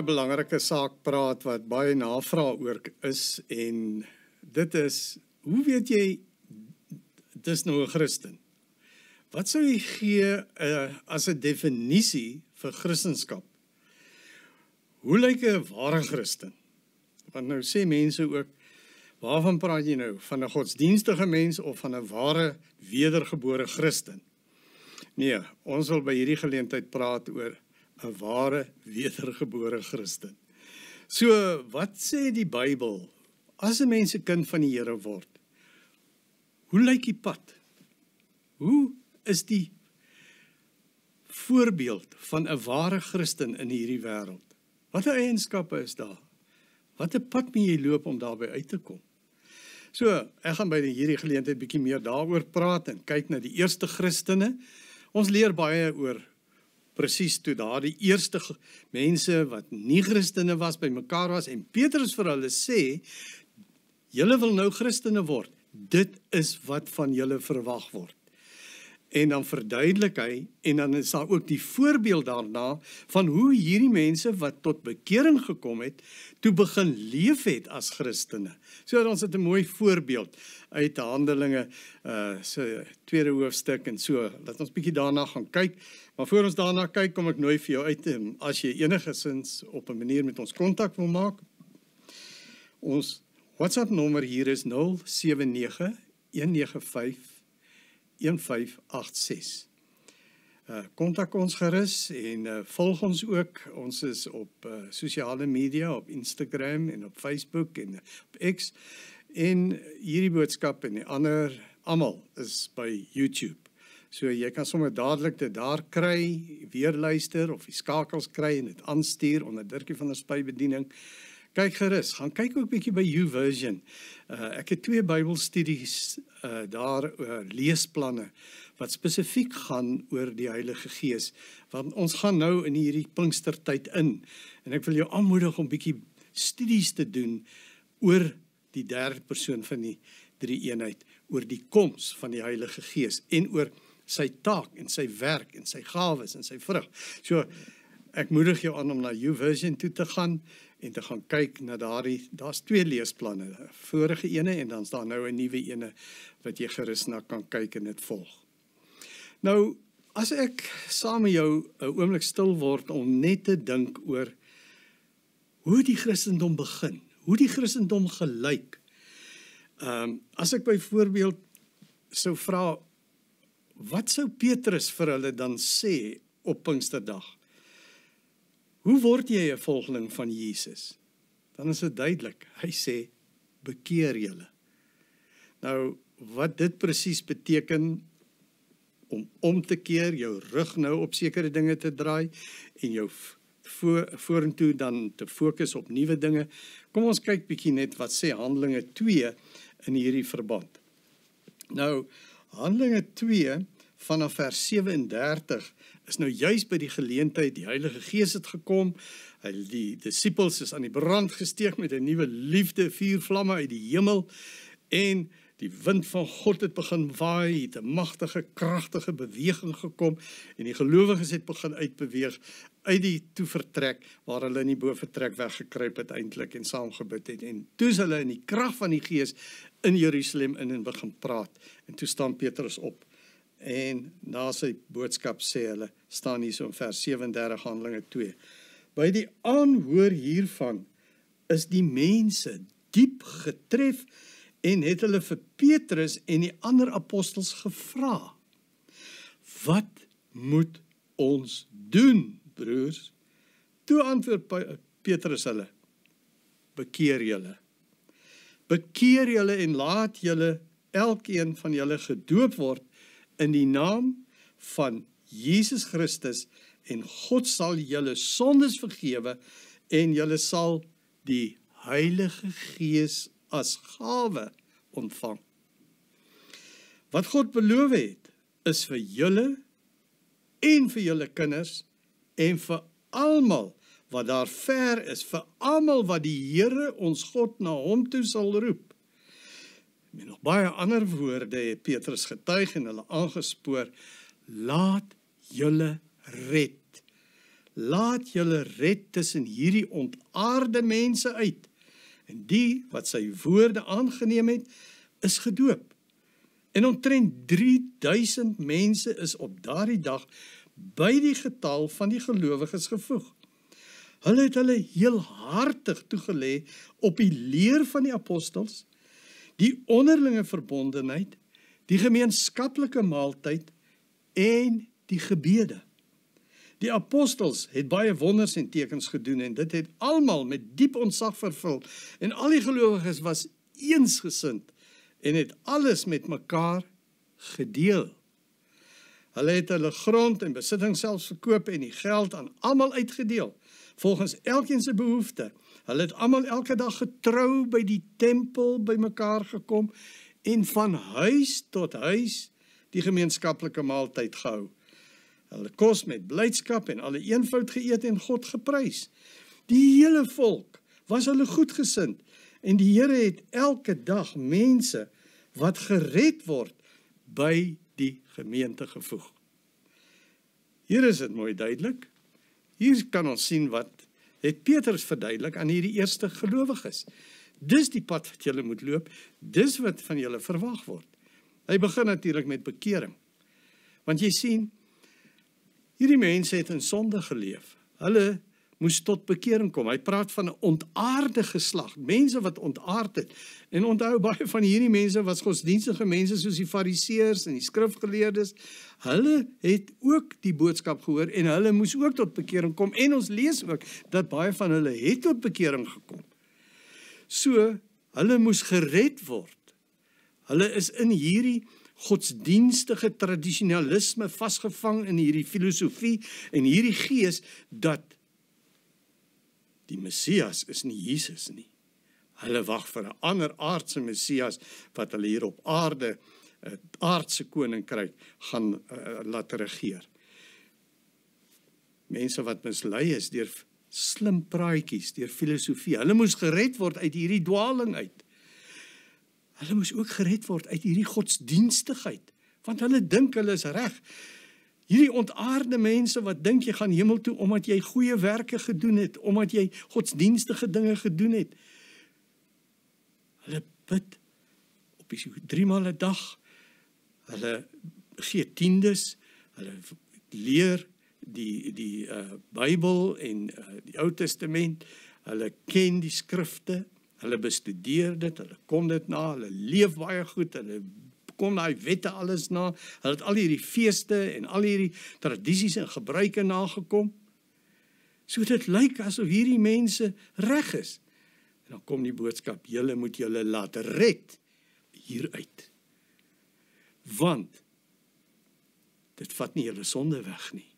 'n belangrike saak praat wat baie navraag oor is, en dit is, hoe weet jy, dis nou 'n Christen? Wat sou jy gee as 'n definisie vir Christenskap? Hoe lyk 'n ware Christen? Want nou sê mense ook, waarvan praat jy nou? Van 'n godsdienstige mens of van 'n ware wedergebore Christen? Nee, ons wil by hierdie geleentheid praat oor 'n ware wedergebore Christen. So, wat sê die Bybel? As 'n mens 'n kind van die Here word, hoe lyk die pad? Hoe is die voorbeeld van 'n ware Christen in hierdie wêreld? Watter eienskappe is daar? Watter pad moet jy loop om daarby uit te kom? So, ek gaan by hierdie geleentheid bietjie meer daaroor praat en kyk na die eerste Christene. Ons leer baie oor presies toe daar die eerste mense wat nie Christene was, by mekaar was, en Petrus vir hulle sê, julle wil nou Christene word, dit is wat van julle verwag word. En dan verduidelik hy, en dan is daar ook die voorbeeld daarna, van hoe hierdie mense wat tot bekering gekom het, toe begin leef het as Christene. So ons het 'n mooi voorbeeld uit Handelinge, se 2de hoofstuk, en so, laat ons bietjie daarna gaan kyk. Maar voor ons daarna kyk, kom ek nooi vir jou uit, as jy enigsins op 'n manier met ons kontak wil maak. Ons WhatsApp nommer hier is 079 195 1586. Kontak ons gerus en volg ons ook. Ons is op sosiale media, op Instagram en op Facebook en op X. En hierdie boodskap en die ander, almal is by YouTube. So jy kan sommer dadelik dit daar kry, weer luister of die skakels kry en dit aanstuur onder Dirkie van der Spy bediening. Kyk gerus, gaan kyk ook bietjie by YouVersion. Ek het 2 Bybelstudies daar, leesplanne, wat spesifiek gaan oor die Heilige Gees, want ons gaan nou in hierdie Pinkstertyd in, en ek wil jou aanmoedig om bietjie studies te doen oor die derde persoon van die drie-eenheid, oor die koms van die Heilige Gees, en oor sy taak, en sy werk, en sy gawes, en sy vrug. So, ek moedig jou aan om na YouVersion toe te gaan, en te gaan kyk na daar's 2 leesplanne, vorige ene, en dan is daar nou 'n nuwe ene, wat jy gerus na kan kyk en dit volg. Nou, as ek saam met jou 'n oomblik stil word, om net te dink oor, hoe die Christendom begin, hoe die Christendom gelyk. As ek byvoorbeeld sou vra, wat sou Petrus vir hulle dan sê op Pinksterdag? Hoe word jy 'n volgeling van Jesus? Dan is dit duidelik. Hy sê, bekeer julle. Nou, wat dit presies beteken, om te keer, jou rug nou op sekere dinge te draai, en jou vorentoe dan te fokus op nuwe dinge. Kom ons kyk bietjie net wat sê Handelinge 2 in hierdie verband. Nou, Handelinge 2 vanaf vers 37 is nou juist by die geleentheid, die Heilige Gees het gekom, die disippels is aan die brand gesteek met 'n nuwe liefde, 4 vlamme uit die hemel, en die wind van God het begin waai, het 'n magtige, kragtige beweging gekom, en die gelowiges het begin uitbeweeg, uit die toevertrek, waar hulle in die bovertrek weggekruip het eintlik, en saam gebid het, en toe is hulle in die krag van die Gees in Jerusalem in en begin praat, en toe staan Petrus op, en na sy boodskap sê hulle, staan hier so in vers 37 Handelinge 2, by die aanhoor hiervan is die mense diep getref, en het hulle vir Petrus en die ander apostels gevra, wat moet ons doen, broers? Toe antwoord Petrus hulle, bekeer julle. Bekeer julle en laat julle, elkeen van julle gedoop word, in die naam van Jesus Christus, en God sal julle sondes vergewe, en julle sal die Heilige Gees as gawe ontvang. Wat God beloof het, is vir julle, en vir julle kinders, en vir almal wat daar ver is, vir almal wat die Here ons God na hom toe sal roep. Met nog baie ander woorde het Petrus getuig en hulle aangespoor, laat julle red. laat julle red tussen hierdie ontaarde mense uit. En die wat sy woorde aangeneem het, is gedoop. En omtrent 3000 mense is op daardie dag by die getal van die gelowiges gevoeg. Hulle het hulle heelhartig toegelê op die leer van die apostels, die onderlinge verbondenheid, die gemeenskaplike maaltyd en die gebede. Die apostels het baie wonders en tekens gedoen en dit het almal met diep ontzag vervul en al die gelowiges was eensgesind en het alles met mekaar gedeel. Hulle het hulle grond en besitting selfs verkoop en die geld aan almal uitgedeel, volgens elkeen se behoefte. Hulle het almal elke dag getrou by die tempel by mekaar gekom en van huis tot huis die gemeenskaplike maaltyd gehou. Hulle kos met blydskap en alle eenvoud geëet en God geprys. Die hele volk was hulle goedgesind en die Here het elke dag mense wat gered word by die gemeente gevoeg. Hier is dit mooi duidelik. Hier kan ons sien wat het Petrus verduidelik aan hierdie eerste gelowiges. Dis die pad wat julle moet loop, dis wat van julle verwag word. Hy begin natuurlik met bekering. Want jy sien, hierdie mense het in sonde geleef. Hulle moes tot bekering kom. Hy praat van 'n ontaarde geslag, mense wat ontaard het. En onthou, baie van hierdie mense was godsdienstige mense soos die fariseërs en die skrifgeleerdes. Hulle het ook die boodskap gehoor en hulle moes ook tot bekering kom. En ons lees ook dat baie van hulle het tot bekering gekom. So, hulle moes gered word. Hulle is in hierdie godsdienstige tradisionalisme vasgevang in hierdie filosofie en hierdie gees dat die Messias is nie Jesus nie. Hulle wag vir 'n ander aardse Messias wat hulle hier op aarde, 'n aardse koninkryk gaan laat regeer. Mense wat mislei is deur slim praatjies, deur filosofie. Hulle moes gered word uit hierdie dwaling uit. Hulle moes ook gered word uit hierdie godsdienstigheid, want hulle dink hulle is reg. Hierdie ontaarde mense wat dink jy gaan hemel toe omdat jy goeie werke gedoen het, omdat jy godsdienstige dinge gedoen het. Hulle bid op die 3 maal 'n dag, hulle gee tiendes, hulle leer die Bybel en die Ou Testament, hulle ken die skrifte, hulle bestudeer dit, hulle kom dit na, hulle leef baie goed, hulle kom daai wette alles na, hulle het al hierdie feeste en al hierdie tradisies en gebruike nagekom. So dit lyk asof hierdie mense reg is. En dan kom die boodskap, julle moet julle laat red hieruit. Want dit vat nie julle sonde weg nie.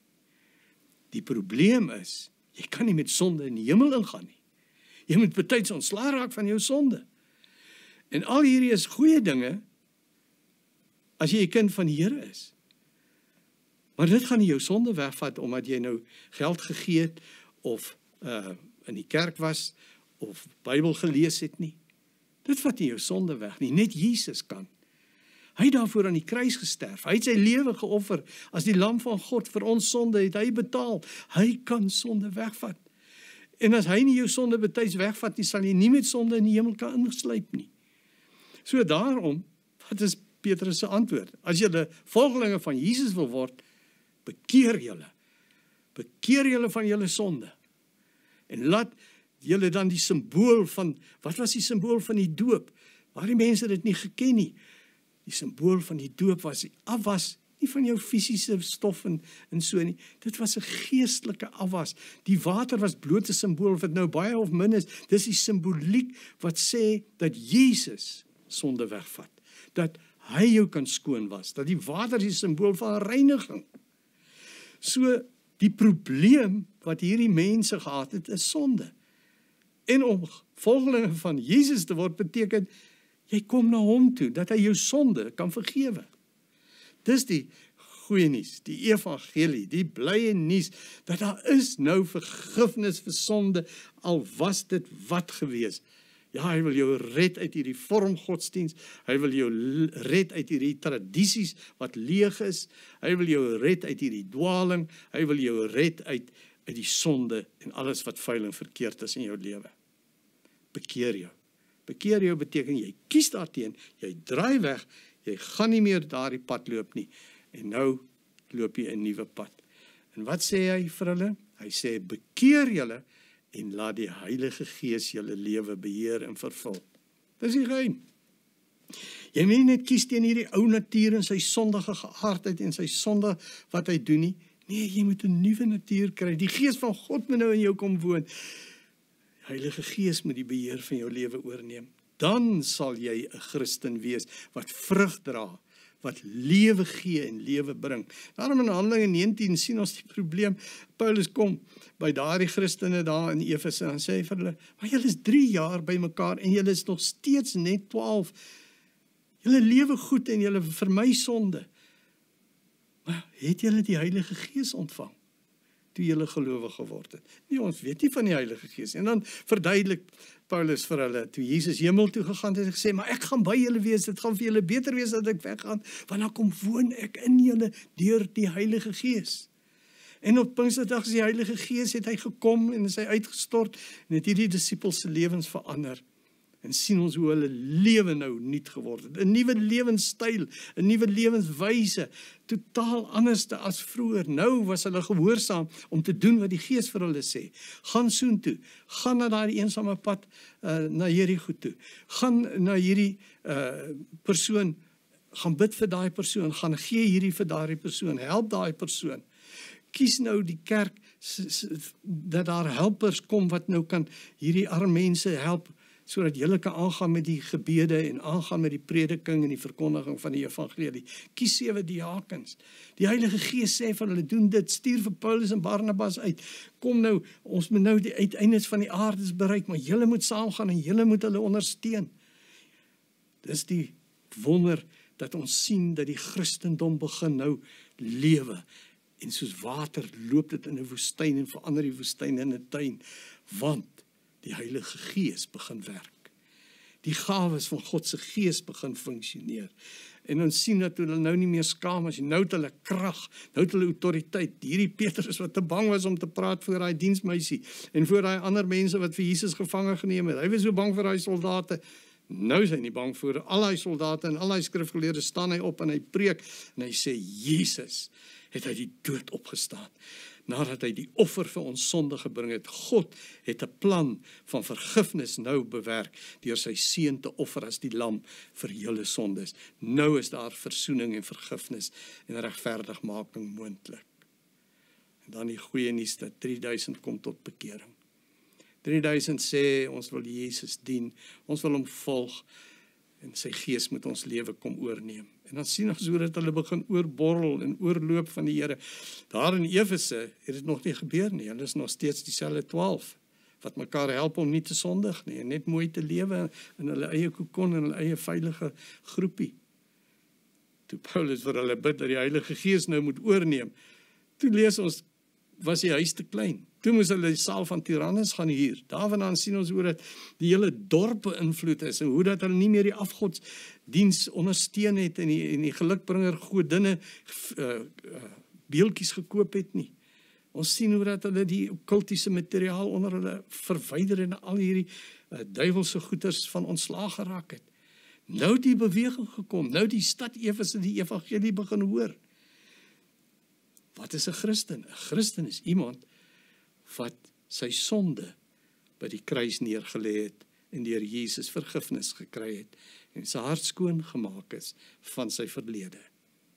Die probleem is, jy kan nie met sonde in die hemel ingaan nie. Jy moet betyds ontslae raak van jou sonde. En al hierdie is goeie dinge, as jy 'n kind van die Here is. Maar dit gaan nie jou sonde wegvat, omdat jy nou geld gegee het, of in die kerk was, of Bybel gelees het nie. Dit vat nie jou sonde weg nie, net Jesus kan. Hy het daarvoor aan die kruis gesterf, hy het sy lewe geoffer, as die lam van God vir ons sonde het hy betaal, hy kan sonde wegvat. En as hy nie jou sonde betyds wegvat nie, sal jy nie met sonde in die hemel kan insluip nie. So daarom, wat is Petrus se antwoord? As julle volgelinge van Jesus wil word, bekeer julle. Bekeer julle van julle sonde. En laat julle dan die simbool van, wat was die simbool van die doop? Waar die mense dit nie geken nie. Die simbool van die doop was die afwas, nie van jou fisiese stof en so nie. Dit was 'n geestelike afwas. Die water was bloot 'n simbool, of dit nou baie of min is. Dis die simboliek wat sê dat Jesus sonde wegvat. Dat hy jou kan skoon was. Dat die water is 'n simbool van reiniging. So die probleem wat hierdie mense gehad het, is sonde. En om volgelinge van Jesus te word beteken, jy kom na hom toe, dat hy jou sonde kan vergewe. Dis die goeie nuus, die evangelie, die blye nuus, dat daar is nou vergifnis vir sonde, al was dit wat gewees. Ja, hy wil jou red uit hierdie vorm godsdienst, hy wil jou red uit hierdie tradisies wat leeg is, hy wil jou red uit hierdie dwaling, hy wil jou red uit uit die sonde en alles wat vuil en verkeerd is in jou lewe. Bekeer jou. Bekeer jou beteken jy kies daarteen, jy draai weg, jy gaan nie meer daardie pad loop nie. En nou loop jy 'n nuwe pad. En wat sê hy vir hulle? Hy sê, bekeer julle en laat die Heilige Gees julle lewe beheer en vervul. Dis die geheim. Jy moet net kies teen hierdie ou natuur en sy sondige geaardheid en sy sonde wat hy doen nie. Nee, jy moet 'n nuwe natuur kry. Die Gees van God moet nou in jou kom woon. Heilige Gees moet die beheer van jou lewe oorneem. Dan sal jy 'n Christen wees wat vrug dra, wat lewe gee en lewe bring. Daarom in Handelinge 19 sien ons die probleem. Paulus kom by daardie Christene daar in Efese en sê vir hulle, maar julle is 3 jaar by mekaar en julle is nog steeds net 12. Julle lewe goed en julle vermy sonde. Maar het julle die Heilige Gees ontvang toe julle gelowig geword het? Nee, ons weet nie van die Heilige Gees. En dan verduidelik Paulus vir hulle, toe Jesus hemel toe gegaan het, gesê, maar ek gaan by julle wees, dit gaan vir julle beter wees dat ek weggaan, want dan kom woon ek in julle deur die Heilige Gees. En op Pinksterdag is die Heilige Gees, het hy gekom en is hy uitgestort, en het hierdie disippels se lewens verander. En sien ons hoe hulle lewe nou nuut geword het. 'n Nuwe lewenstyl, 'n nuwe lewenswyse, totaal anders as vroeër. Nou was hulle gehoorsaam om te doen wat die Gees vir hulle sê. Gaan soontoe, gaan na daardie eensame pad na Jerigo toe. Gaan na hierdie persoon, gaan bid vir daai persoon, gaan gee hierdie vir daardie persoon, help daai persoon. Kies nou die kerk, dat daar helpers kom wat nou kan hierdie arme mense help, sodat julle kan aangaan met die gebede en aangaan met die prediking en die verkondiging van die evangelie. Kies 7 diakens. Die Heilige Gees sê van hulle doen dit, stuur vir Paulus en Barnabas uit. Kom nou, ons moet nou die uiteindes van die aarde bereik, maar julle moet saamgaan en julle moet hulle ondersteun. Dis die wonder dat ons sien dat die Christendom begin nou lewe. En soos water loop dit in 'n woestyn en verander die woestyn in 'n tuin, want die Heilige Gees begin werk. Die gawes van God se Gees begin funksioneer. En ons sien dat hulle nou nie meer skaam as, nou het hulle krag, nou het hulle autoriteit. Hierdie Petrus wat te bang was om te praat voor daai diensmeisie en voor daai ander mense wat vir Jesus gevange geneem het. Hy was so bang vir daai soldate. Nou is hy nie bang voor al daai soldate en al daai skrifgeleerdes, staan hy op en hy preek en hy sê, Jesus het uit die dood opgestaan. Nadat hy die offer vir ons sonde gebring het. God het 'n plan van vergifnis nou bewerk deur sy seun te offer as die lam vir julle sondes. Nou is daar versoening en vergifnis en regverdigmaking moontlik. En dan die goeie nuus dat 3000 kom tot bekering. 3000 sê ons wil Jesus dien, ons wil hom volg en sy Gees moet ons lewe kom oorneem. En dan sien ons hoe dat hulle begin oorborrel en oorloop van die Here. Daar in Efese het dit nog nie gebeur nie. Hulle is nog steeds dieselfde 12 wat mekaar help om nie te sondig nie en net mooi te lewe in hulle eie kokon en hulle eie veilige groepie. Toe Paulus vir hulle bid dat die Heilige Gees nou moet oorneem, toe lees ons, was die huis te klein. Toe moes hulle die saal van Tyrannus gaan huur. Daarvandaan sien ons hoe dat die hele dorp beïnvloed is en hoe dat hulle nie meer die afgodsdiens ondersteun het en die gelukbringer godinne beeldjies gekoop het nie. Ons sien hoe dat hulle die okkultiese materiaal onder hulle verwyder en al hierdie duiwelse goeders van ontslaag geraak het. Nou die beweging gekom, nou die stad Efese die evangelie begin hoor. Wat is 'n Christen? 'n Christen is iemand wat sy sonde by die kruis neergelê het en deur Jesus vergifnis gekry het en sy hart skoon gemaak is van sy verlede.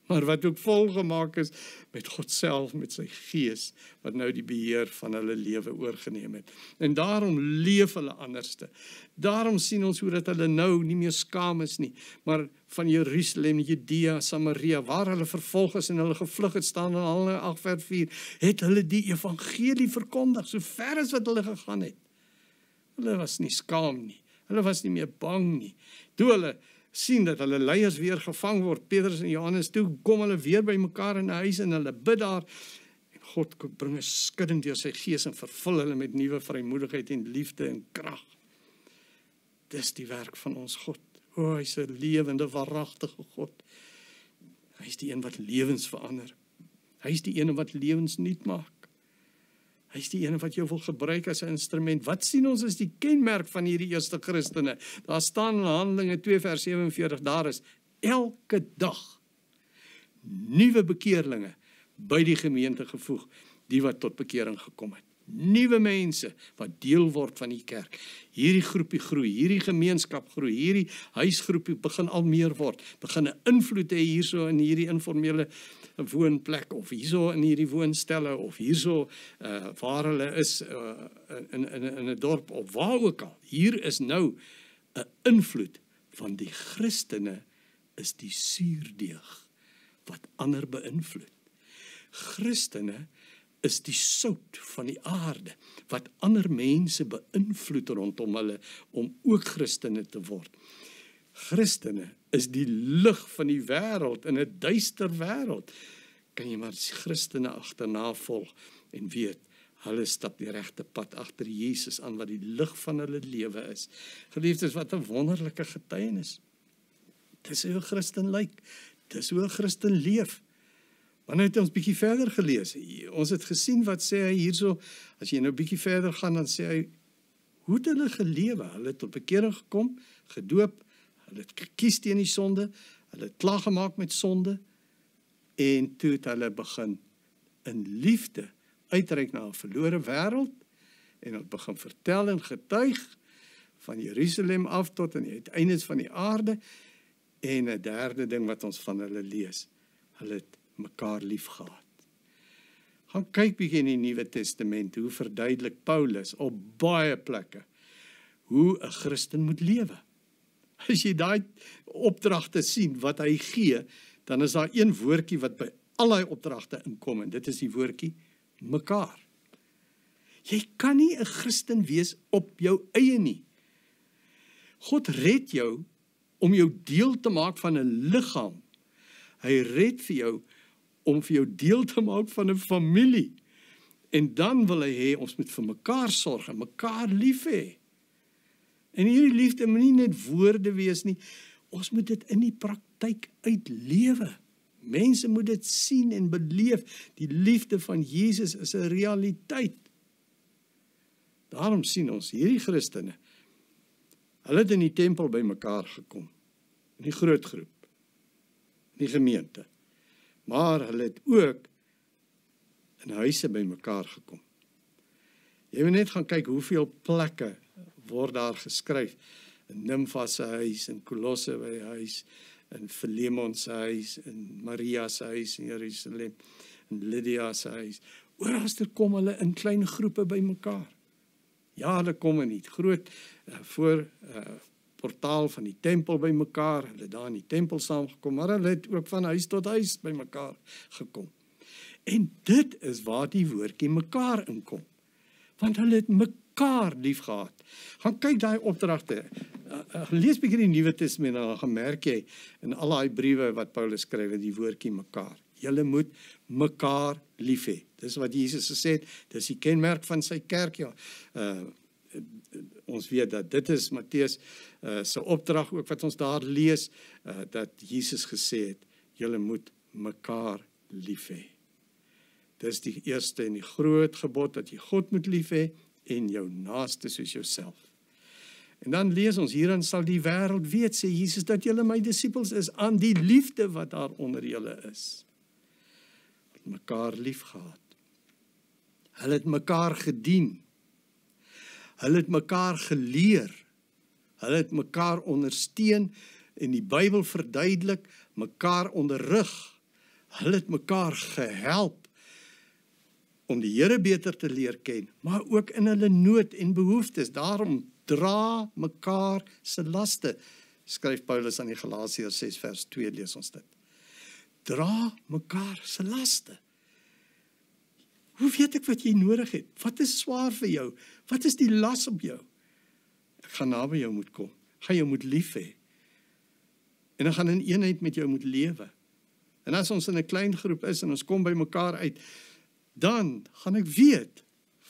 Maar wat ook volgemaak is met God self, met sy Gees, wat nou die beheer van hulle lewe oorgeneem het. En daarom leef hulle anderste. Daarom sien ons hoe dat hulle nou nie meer skaam is nie, maar van Jerusalem, Judea, Samaria, waar hulle vervolg is en hulle gevlug het, staan in Handelinge 8:4, het hulle die evangelie verkondig, so ver as wat hulle gegaan het. Hulle was nie skaam nie, hulle was nie meer bang nie. Toe hulle sien dat hulle leiers weer gevang word, Petrus en Johannes, toe kom hulle weer by mekaar in 'n huis en hulle bid daar, en God bring 'n skudding deur sy Gees en vervul hulle met nuwe vrymoedigheid en liefde en krag. Dis die werk van ons God. O, hy is 'n lewende, waaragtige God. Hy is die een wat lewens verander. Hy is die een wat lewens nuut maak. Hy is die ene wat jou wil gebruik as 'n instrument. Wat sien ons is die kenmerk van hierdie eerste Christene? Daar staan in Handelinge 2 vers 47, daar is elke dag nuwe bekeerlinge by die gemeente gevoeg, die wat tot bekering gekom het. Nuwe mense wat deel word van die kerk. Hierdie groepie groei, hierdie gemeenskap groei, hierdie huisgroepie begin al meer word, begin 'n invloed hê hierso in hierdie informele woonplek, of hierso in hierdie woonstelle, of hierso waar hulle is in 'n dorp, of waar ook al. Hier is nou 'n invloed van die Christene is die suurdeeg wat ander beïnvloed. Christene is die sout van die aarde, wat ander mense beïnvloed rondom hulle, om ook Christene te word. Christene is die lig van die wêreld in 'n duister wêreld. Kan jy maar Christene agterna volg en weet, hulle stap die regte pad agter Jesus aan, wat die lig van hulle lewe is. Geliefdes, wat 'n wonderlike getuienis. Dis hoe 'n Christen lyk. Dis hoe 'n Christen leef. Wanneer het ons bietjie verder gelees? Ons het gesien wat sê hy hierso, as jy nou bietjie verder gaan, dan sê hy, hoe het hulle gelewe? Hulle het tot bekering gekom, gedoop, hulle het gekies teen die sonde, hulle het klaar gemaak met sonde, en toe het hulle begin in liefde uitreik na 'n verlore wêreld, en hulle begin vertel en getuig van Jerusalem af tot aan die uiteindes van die aarde. En 'n derde ding wat ons van hulle lees, hulle het mekaar lief gehad. Gaan kyk bietjie in die Nuwe Testament, hoe verduidelik Paulus op baie plekke hoe 'n Christen moet lewe. As jy daai opdragte sien wat hy gee, dan is daar een woordjie wat by al die opdragte inkom, en dit is die woordjie mekaar. Jy kan nie 'n Christen wees op jou eie nie. God red jou om jou deel te maak van 'n liggaam. Hy red vir jou om vir jou deel te maak van 'n familie. En dan wil hy hê ons moet vir mekaar sorg en mekaar lief hê. En hierdie liefde moet nie net woorde wees nie, ons moet dit in die praktyk uitlewe. Mense moet dit sien en beleef. Die liefde van Jesus is 'n realiteit. Daarom sien ons hierdie Christene, hulle het in die tempel by mekaar gekom, in die groot groep, in die gemeente, maar hulle het ook in huise by mekaar gekom. Jy moet net gaan kyk hoeveel plekke word daar geskryf, in Nimfa se huis, in Kolosse by huis, in Philemon se huis, in Maria se huis in Jerusalem, in Lydia se huis. Oralste kom hulle in klein groepe by mekaar. Ja, hulle kom in die groot portaal van die tempel by mekaar, hulle daar in die tempel saamgekom, maar hulle het ook van huis tot huis by mekaar gekom. En dit is waar die woordjie mekaar inkom, want hulle het mekaar lief gehad. Gaan kyk daai opdragte, lees bietjie die Nuwe Testament, en dan gaan merk jy in al daai briewe wat Paulus skryf, die woordjie mekaar. Julle moet mekaar lief hê. Dis wat Jesus gesê het, dis die kenmerk van sy kerk, ja. Ons weet dat dit is Matteus se opdrag ook wat ons daar lees, dat Jesus gesê het, julle moet mekaar lief hê. Dis die eerste en die groot gebod, dat jy God moet lief hê en jou naaste soos jouself. En dan lees ons, hierin sal die wêreld weet, sê Jesus, dat julle my disippels is, aan die liefde wat daar onder julle is. Mekaar lief gehad. Hulle het mekaar gedien. Hulle het mekaar geleer. Hulle het mekaar ondersteun en die Bybel verduidelik, mekaar onderrig. Hulle het mekaar gehelp om die Here beter te leer ken, maar ook in hulle nood en behoeftes. Daarom dra mekaar se laste, skryf Paulus aan die Galasiërs 6 vers 2, lees ons dit. Dra mekaar se laste. Hoe weet ek wat jy nodig het? Wat is swaar vir jou? Wat is die las op jou? Ek gaan naby jou moet kom. Gaan jou moet lief hê. En ek gaan in eenheid met jou moet lewe. En as ons in 'n klein groep is en ons kom by mekaar uit, dan gaan ek weet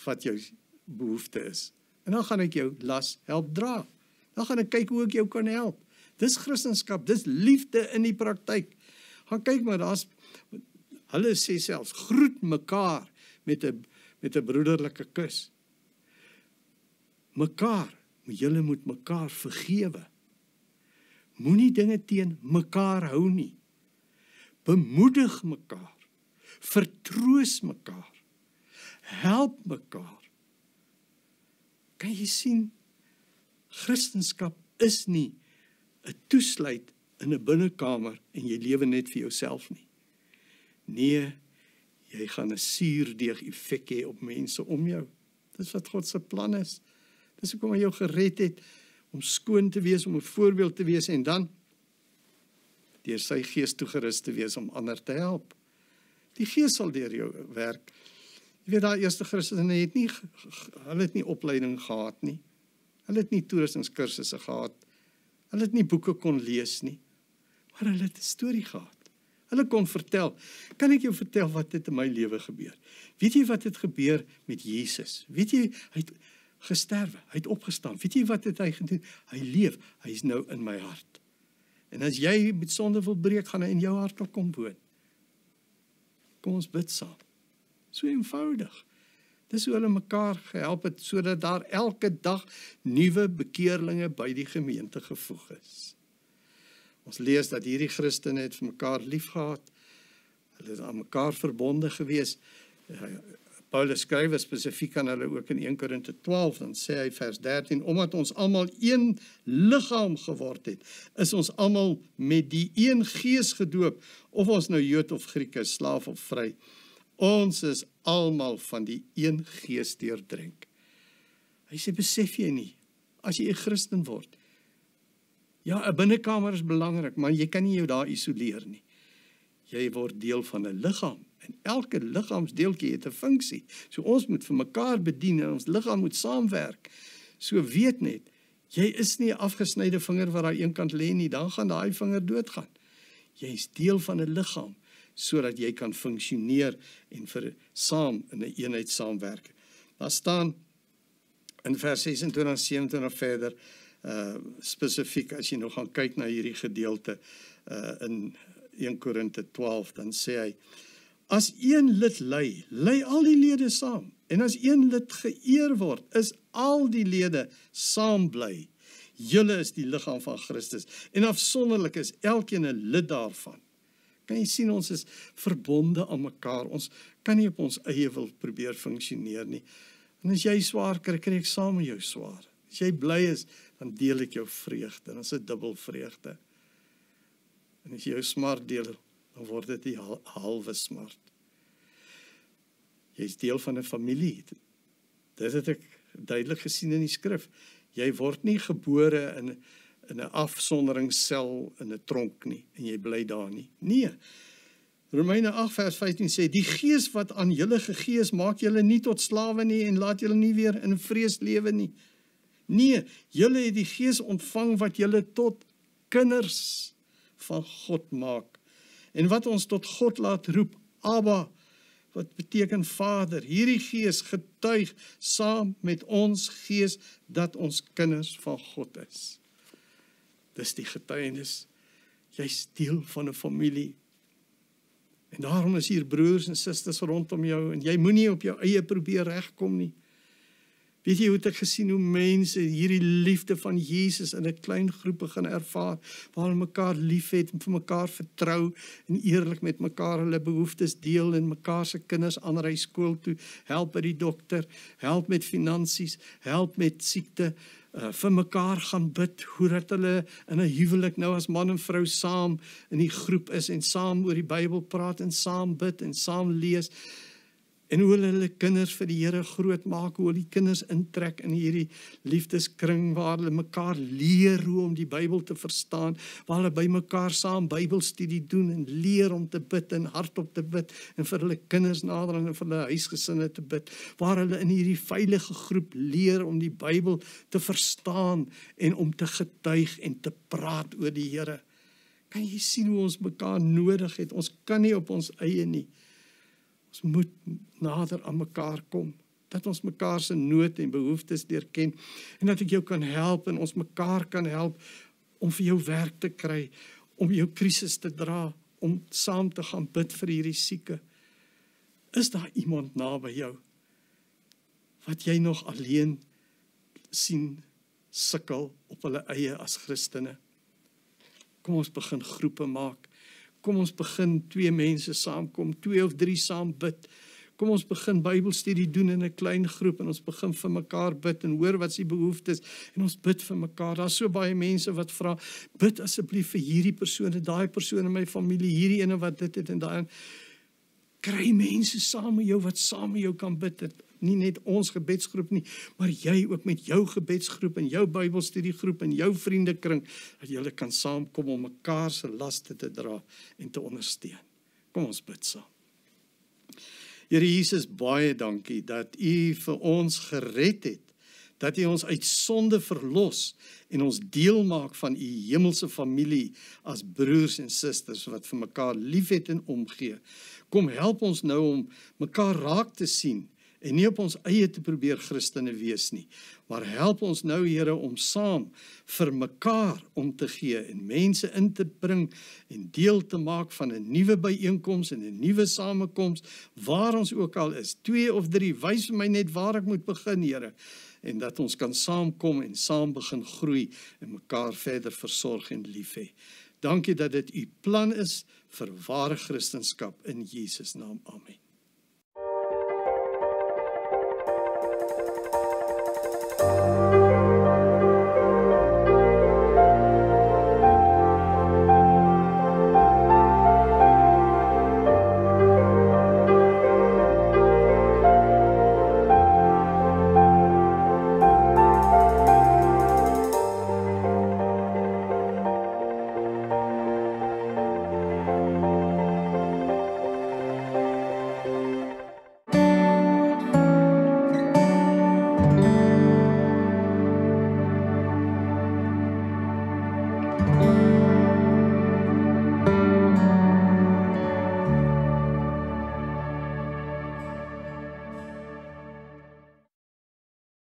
wat jou behoefte is. En dan gaan ek jou las help dra. Dan gaan ek kyk hoe ek jou kan help. Dis Christendom, dis liefde in die praktyk. Gaan kyk maar, hulle sê selfs, groet mekaar met 'n met 'n broederlike kus. Julle moet mekaar vergewe. Moenie dinge teen mekaar hou nie. Bemoedig mekaar. Vertroos mekaar. Help mekaar. Kan jy sien, Christendom is nie 'n toesluit in 'n binnekamer en jy lewe net vir jouself nie. Nee, jy gaan 'n suurdeeg effek hê op mense om jou. Dis wat God se plan is. Dis hoekom hy jou gered het, om skoon te wees, om 'n voorbeeld te wees en dan deur sy gees toegerus te wees om ander te help. Die gees sal deur jou werk. Jy weet, daai eerste Christene hulle het nie opleiding gehad nie. Hulle het nie toerustingskursusse gehad. Hulle het nie boeke kon lees nie. Maar hulle het 'n storie gehad. Hulle kon vertel. Kan ek jou vertel wat het in my lewe gebeur? Weet jy wat het gebeur met Jesus? Weet jy, hy het gesterwe, hy het opgestaan. Weet jy wat het hy gedoen? Hy leef, hy is nou in my hart. En as jy met sonde wil breek, gaan hy in jou hart ook kom woon. Kom ons bid saam. So eenvoudig. Dis hoe hulle mekaar gehelp het, sodat daar elke dag nuwe bekeerlinge by die gemeente gevoeg is. Ons lees dat hierdie Christene het vir mekaar lief gehad, hulle het aan mekaar verbonde gewees. Paulus skryf spesifiek aan hulle ook in 1 Korinte 12, dan sê hy vers 13, omdat ons almal een liggaam geword het, is ons almal met die een gees gedoop, of ons nou Jood of Griek is, slaaf of vry. Ons is almal van die een gees deurdrink. Hy sê, besef jy nie, as jy 'n Christen word, ja, 'n binnekamer is belangrik, maar jy kan nie jou daar isoleer nie. Jy word deel van 'n liggaam, en elke liggaamsdeeltjie het 'n funksie. So ons moet vir mekaar bedien, en ons liggaam moet saamwerk. So weet net, jy is nie 'n afgesnyde vinger wat daar een kant lê nie, dan gaan daai vinger doodgaan. Jy is deel van 'n liggaam, sodat jy kan funksioneer en saam in 'n eenheid saamwerk. Daar staan in vers 26, 27 verder, spesifiek as jy nog gaan kyk na hierdie gedeelte in 1 Korinte 12, dan sê hy, as een lid ly al die lede saam, en as een lid geëer word, is al die lede saam bly. Julle is die liggaam van Christus, en afsonderlik is elkeen 'n lid daarvan. Kan jy sien, ons is verbonde aan mekaar, ons kan nie op ons eie wil probeer funksioneer nie. En as jy swaar kry, kry ek saam met jou swaar. As jy bly is, dan deel ek jou vreugde, dan is dit dubbel vreugde. En as jy jou smart deel, dan word dit die halwe smart. Jy is deel van 'n familie. Dit het ek duidelik gesien in die skrif. Jy word nie gebore in 'n afsonderingssel in 'n tronk nie, en jy bly daar nie. Nee. Romeine 8 vers 15 sê, die gees wat aan julle gegee is, maak julle nie tot slawe nie, en laat julle nie weer in vrees lewe nie. Nee, julle het die gees ontvang wat julle tot kinders van God maak. En wat ons tot God laat roep, Abba, wat beteken Vader. Hierdie gees getuig saam met ons gees dat ons kinders van God is. Dis die getuienis. Jy's deel van 'n familie. En daarom is hier broers en susters rondom jou, en jy moenie op jou eie probeer regkom nie. Weet jy hoe het ek gesien hoe mense hierdie liefde van Jesus in 'n klein groep begin ervaar, waar hulle mekaar lief het en vir mekaar vertrou en eerlik met mekaar hulle behoeftes deel en mekaar se kinders aanry skool toe, help by die dokter, help met finansies, help met siekte, vir mekaar gaan bid, hoe dat hulle in 'n huwelik nou as man en vrou saam in die groep is en saam oor die Bybel praat en saam bid en saam lees. En hoe hulle kinders vir die Here groot maak, hoe hulle die kinders intrek in hierdie liefdeskring, waar hulle mekaar leer hoe om die Bybel te verstaan, waar hulle by mekaar saam Bybelstudie doen en leer om te bid en hardop te bid, en vir hulle kinders nader en vir hulle huisgesinne te bid, waar hulle in hierdie veilige groep leer om die Bybel te verstaan en om te getuig en te praat oor die Here. Kan jy sien hoe ons mekaar nodig het? Ons kan nie op ons eie nie. Ons moet nader aan mekaar kom, dat ons mekaar se nood en behoeftes deurken, en dat ek jou kan help, en ons mekaar kan help, om vir jou werk te kry, om jou krisis te dra, om saam te gaan bid vir hierdie sieke. Is daar iemand naby jou? wat jy nog alleen sien sukkel op hulle eie as Christene. Kom ons begin groepe maak. Kom ons begin 2 mense saamkom, 2 of 3 saam bid. Kom ons begin Bybelstudie doen in 'n klein groep en ons begin vir mekaar bid en hoor wat se behoeftes en ons bid vir mekaar. Daar's so baie mense wat vra, bid asseblief vir hierdie persoon, daai persoon in my familie, hierdie ene wat dit het en daai. Kry mense saam met jou wat saam met jou kan bid. Nie net ons gebedsgroep nie, maar jy ook met jou gebedsgroep en jou Bybelstudiegroep en jou vriendekring, dat julle kan saamkom om mekaar se laste te dra en te ondersteun. Kom ons bid saam. Here Jesus, baie dankie dat U vir ons gered het, dat U ons uit sonde verlos en ons deel maak van U hemelse familie as broers en susters wat vir mekaar liefhet en omgee. Kom help ons nou om mekaar raak te sien en nie op ons eie te probeer Christene wees nie, maar help ons nou, Here, om saam vir mekaar om te gee en mense in te bring en deel te maak van 'n nuwe byeenkoms en 'n nuwe samekoms, waar ons ook al is, 2 of 3, wys vir my net waar ek moet begin, Here, en dat ons kan saamkom en saam begin groei en mekaar verder versorg en lief hê. Dankie dat dit U plan is vir ware Christendom in Jesus naam. Amen.